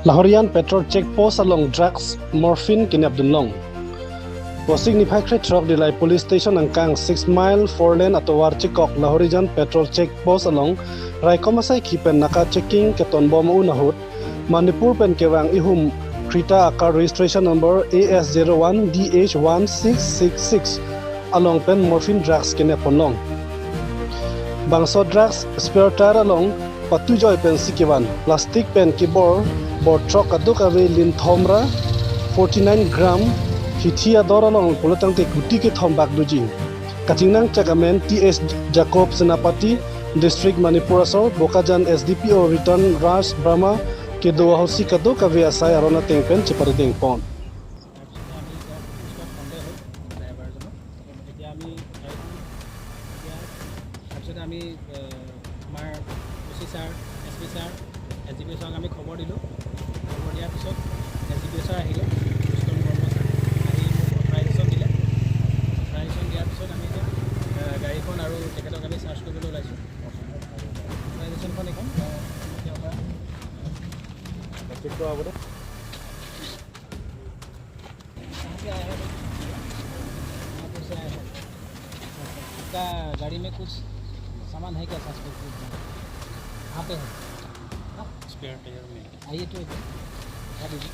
Lahorian petrol check post along drugs morphine kini Abdulong. Posting ni phai truck dilai police station angkang 6 mile 4 lane atowar chikok Lahorian petrol check post along Raikomasai kipen naka checking keton bom unahut Manipur pen kewang ihum Krita akar registration number AS01DH1666 along pen morphine drugs kini ponlong. Bangso drugs spare tire along patujoy pen sikiwan plastic pen kibor bor truck aduk ave lin thomra 49 gram hithia doralong pulatang te guti ke thombak duji katingnang chakamen TS Jacob Senapati district Manipur asor Bokajan SDPO return Ras Brahma ke do hosi kaduk ave asai arona tengpen chipari tengpon আমি আমাৰ OC sir S P sir S D P ছাৰক আমি খবৰ দিলোঁ খবৰ দিয়াৰ পিছত S D P sir আহিলে ৰুস্তম বৰ্মা ছাৰ আহি অথৰাইজেশ্যন দিলে অথৰাইজেশ্যন দিয়াৰ পিছত আমি এতিয়া গাড়ীখন আৰু তেখেতক আমি চাৰ্জ কৰিবলৈ ওলাইছোঁ অথৰাইজেশ্যনখন এখন क्या गाड़ी में कुछ सामान है क्या सस्पेक्ट कहाँ पे है स्पेयर टायर में आइए तो क्या दीजिए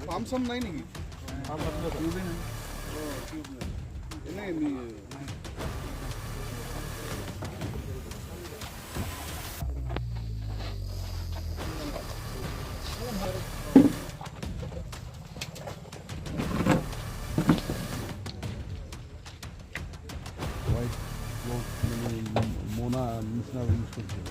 Samsung नहीं नहीं मोना मिश्रा यूज करते हैं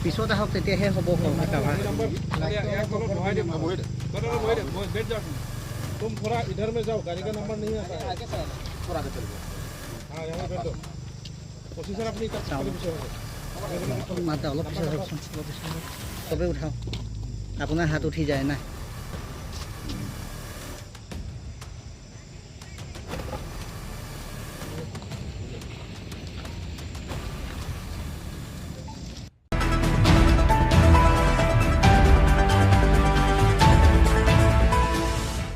পিছত আহক তেতিয়াহে হ'ব तुम थोड़ा इधर में जाओ गाड़ी का नंबर नहीं आता है हाँ यहाँ बैठ दो पोजीशन अपनी মাতে অলপ পিছত চবেই উঠাওঁ আপোনাৰ হাত উঠি যায় না